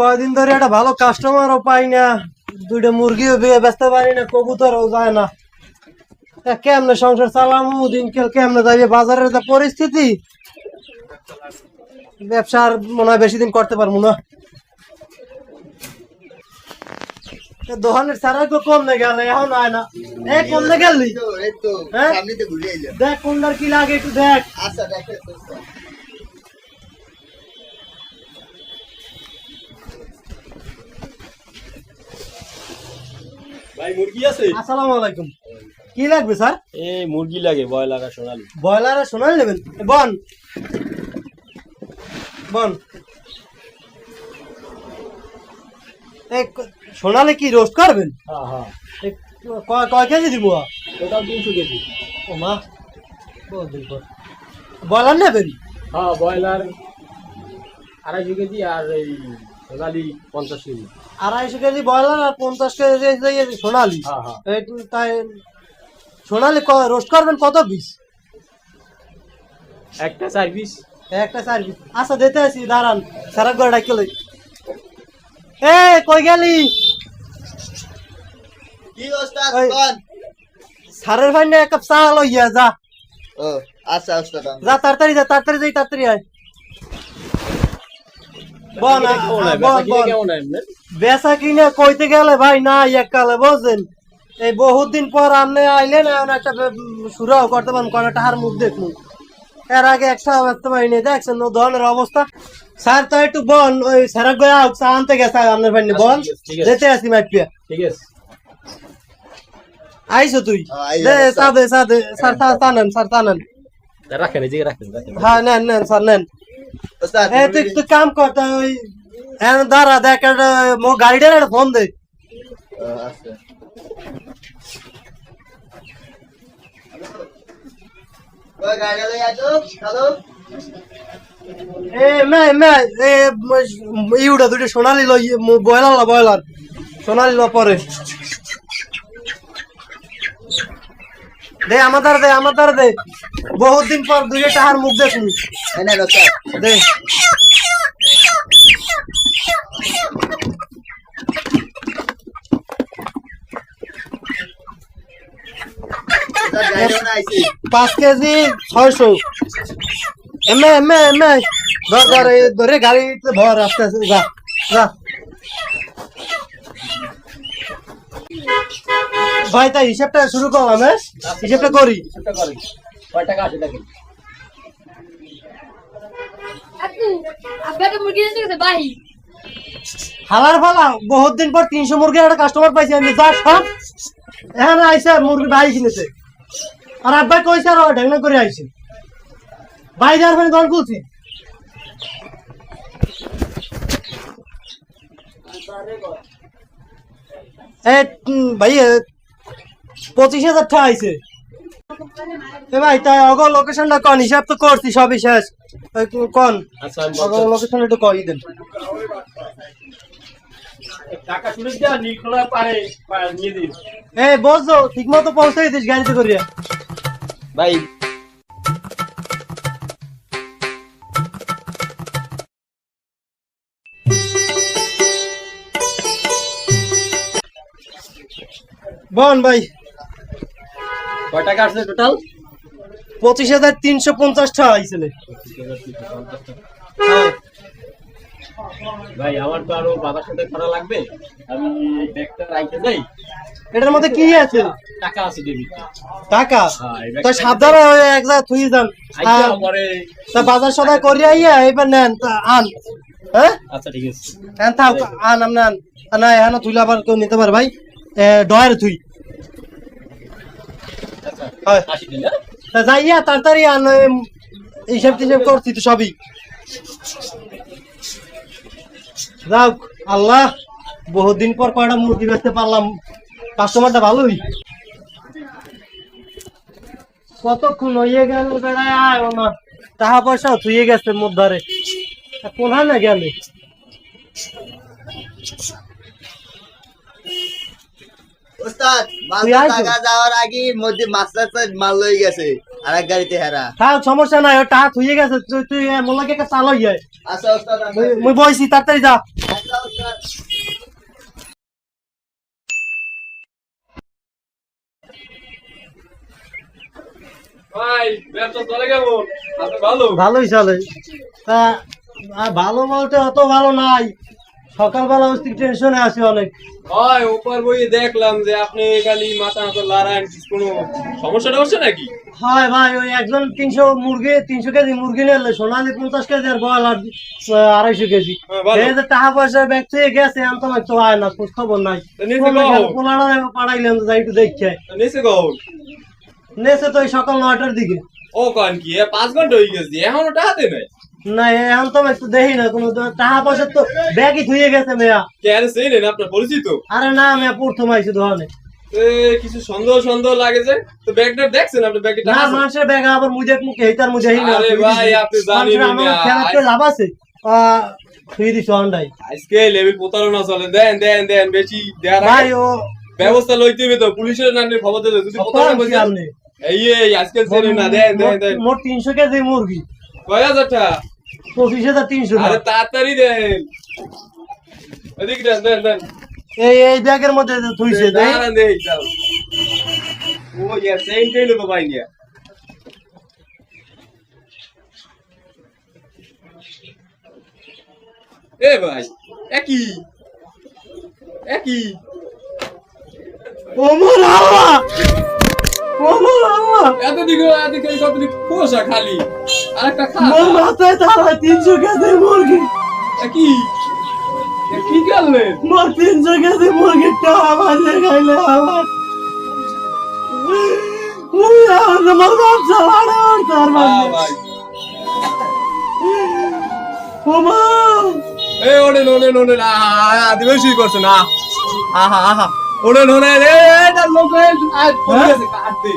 কয়দিন ধরে একটা ভালো কাস্টমারও পাই না, দুইটা মুরগিও বেচতে পারি না, কবুতরও যায় না। কেমনে সংসার চালামু, দিনকাল কেমনে যাবে, বাজারের যা পরিস্থিতি, ব্যবসা আর মনে হয় বেশি দিন করতে পারবো না। দোকানের সারা কমনে গেল, এখন আয় না। কমনে গেলি দেখ কোনটার কি লাগে একটু দেখ। ভাই মুরগি আছে? আসসালামু আলাইকুম। কি লাগবে স্যার? এই মুরগি লাগে, ব্রয়লার আর সোনালী। ব্রয়লার আর সোনালী নেবেন? বন বন। সোনালী কি রোস্ট করবেন? হ্যাঁ হ্যাঁ। কয় কেজি দিব? Total 300 KG. ও মা, বহুদিন পর। ব্রয়লার নেবেন? হ্যাঁ, ব্রয়লার 250 কেজি আর এই সোনালী 50 কেজি। 250 কেজি ব্রয়লার আর 50 কেজি সোনালী। হ্যাঁ হ্যাঁ। তাই সোনালী রোস্ট করবেন কত পিস? একটা 4 পিস। একটা 4 পিস। আচ্ছা দিতে আসি, দাঁড়ান, সারা করে ডাকি লই। কই গেলি? কি ওস্তাদ কোন? সারের ভাই না এক কাপ চা লইয়া যা। ও আচ্ছা ওস্তাদ। যা তাড়াতাড়ি যা, তাড়াতাড়ি যাই, তাড়াতাড়ি আয়। বন বেচা কিনা কইতে গেলে ভাই না এককালে বুঝছেন, এই বহুত দিন পর আপনি আইলেন, এখন একটা শুরুও করতে পারেন, কয়টা টাকার মুখ দেখুন। এর আগে একটা ব্যস্ত পারিনি, দেখছেন ও ধরনের অবস্থা। স্যার তো একটু বন, ওই সারা গয়া চা আনতে গেছে আপনার ভাই, বন যেতে আসি মাইপিয়া। ঠিক আছে, আইসো তুই? দে চা দে, চা দে স্যার, চা নেন স্যার, চা নেন। রাখেন, এই যে রাখেন। হ্যাঁ নেন নেন স্যার নেন। ওস্তাদ তুই কাম কর, ওই দাঁড়া, দেখ মো গাড়িটার একটা ফোন দে। আচ্ছা ওই গাড়ি লই আছো হ্যালো। ইউটা দুটো সোনালি লই, ব্রয়লার সোনালি ল পরে দে, আমার দ্বারা দে, বহুত দিন পর দুইটা টাকার মুখ দেখুন। না ওস্তাদ দে গাড়ি না আইছি 5 কেজি 600। ধরে গাড়িতে ভর, আস্তে আস্তে যা যা ভাই। তাই হিসাবটা শুরু করলাম, হিসাবটা করি। কয় টাকা আছে দেখেন। হালার ফালা বহুত দিন পর 300 মুরগি একটা কাস্টমার পাইছি আমি, যা সব এখানে আইসে মুরগি ভাই কিনেছে, আর আব্বাই কইছে আর ঢেঙ্গা করে আইছে ভাই, যার মানে দল খুলছি। ভাই 25,000 টাকা আইছে। ভাই তাই অগ লোকেশনটা কন, হিসাব তো করছি সবই শেষ, কন লোকেশন একটু কই দেন। টাকা শুনে দিয়া নিখলা পারে নিয়ে দিন। বসো ঠিক মতো পৌঁছাই দিস গাড়িতে করিয়া ভাই। বন ভাই, কয় টাকা আসছে টোটাল? 25,350 টাকা আইছিল। ভাই আমার তো আরো বাবার সাথে করা লাগবে, আমি ব্যাগটা রাইখে যাই। এটার মধ্যে কি আছে? টাকা আছে দেবি। টাকা হ্যাঁ, তো সাবধানে এক জায়গায় থুই যান, তা বাজার সদাই করিয়া আইয়া এবার নেন আন। হ্যাঁ আচ্ছা ঠিক আছে, থাক আন, আপনি আন না, এখানে তুইলে আবার কেউ নিতে পারে ভাই, ডয়ের তুই যাইয়া তাড়াতাড়ি আন, হিসাব টিসাব করছি তো সবই। যাও আল্লাহ, বহুত দিন পর কয়টা মুরগি বেচতে পারলাম, কাস্টমারটা ভালোই। কতক্ষণ হইয়ে গেল বেড়ায় আয় না, টাকা পয়সাও থুয়ে গেছে মধ্যে, কোথায় না গেলে। ওস্তাদ মাল টাকা যাওয়ার আগে মধ্যে মাছটা মাল লই গেছে আরেক গাড়িতে হেরা। থাক সমস্যা নাই, ও টাকা থুয়ে গেছে, তুই মোলাকে একটা চাল হইয়া। আচ্ছা ওস্তাদ মুই বইছি, তাড়াতাড়ি যা। ভাই ব্যবসা চলে কেমন? আপনি ভালো? ভালোই চলে। তা ভালো বলতে অত ভালো নাই, সকালবেলা অবস্থি টেনশনে আছি অনেক। হয় ওপর বইয়ে দেখলাম যে আপনি খালি মাথা মাথা লড়ান, কোনো সমস্যা টমস্যা নাকি? হয় ভাই, ওই একজন 300 কেজি মুরগি নিলে, সোনালি 50 কেজি আর ব্রয়লার 250 কেজি। হ্যাঁ, ভালো। এই যে টাকা পয়সা ব্যাগ থেকে গেছে, আনতে তো আয় না, খোঁজ খবর নাই। তা নিচে কও। পাঠাইলেন যাই একটু দেখছে। নিচে কখন? নেছে তো ওই সকাল 9টার দিকে। ও কান কি 5 ঘন্টা হয়ে গেছে এখনো টাকাতে নাই? না এখন তো একটু দেখি না, কোনো টাকা পয়সা তো ব্যাগই ধুয়ে গেছে মেয়া। কে আরে চেনেন আপনার পরিচিত? আরে না, মেয়া প্রথম আইছি ধরনে। এ, কিছু সন্দেহ সন্দেহ লাগে যে। তো ব্যাগটা দেখছেন আপনি? ব্যাগে না, টাকা আছে? মানুষের ব্যাগ আবার মুজে মুখে এইটার মুজে আরে ভাই, আপনি জানেনই না। খেলাতে লাভ আছে। থুই দিছ অন্ডাই আজকে লেভেল প্রতারণা চলে। দেন দেন দেন, বেশি দেয়ার ভাই। আগে ও ব্যবস্থা লইতে হবে তো, পুলিশের নামে খবর দিতে হবে। যদি প্রতারণা কম কি করছেন, আপনি? এই আজকে চেনেন না। দেন দেন দেন। মোট 300 কেজি মুরগি, 6000 টাকা। 25,300 আরে টাকা। তাড়াতাড়ি দেন। এদিকে দেন দেন দেন। এই ব্যাগের মধ্যে থুইছে। দাঁড়ান দেই দাও। ও ইয়া সেম টেইলো তো ভাই নিয়া। এ ভাই, একই একই। ওমর আল্লাহ, ওমর আল্লাহ, এদিকে কতদিন কুয়াশা খালি। আরেকটা খা। মোর মাথায় তারা 300 কেজি মুরগি। একই কি করলেন? মোর 300 কেজি মুরগিটা আমার খাইলে আমার আমার ব্যবসা বাড়ে তার ভাই ওমর। এই ওনেন ওনেন ওনেন। আদিবাসী করছে না। আহা আহা। ওনেন ওনেন। এটা লোক আজ পড়ে গেছে কাটতে।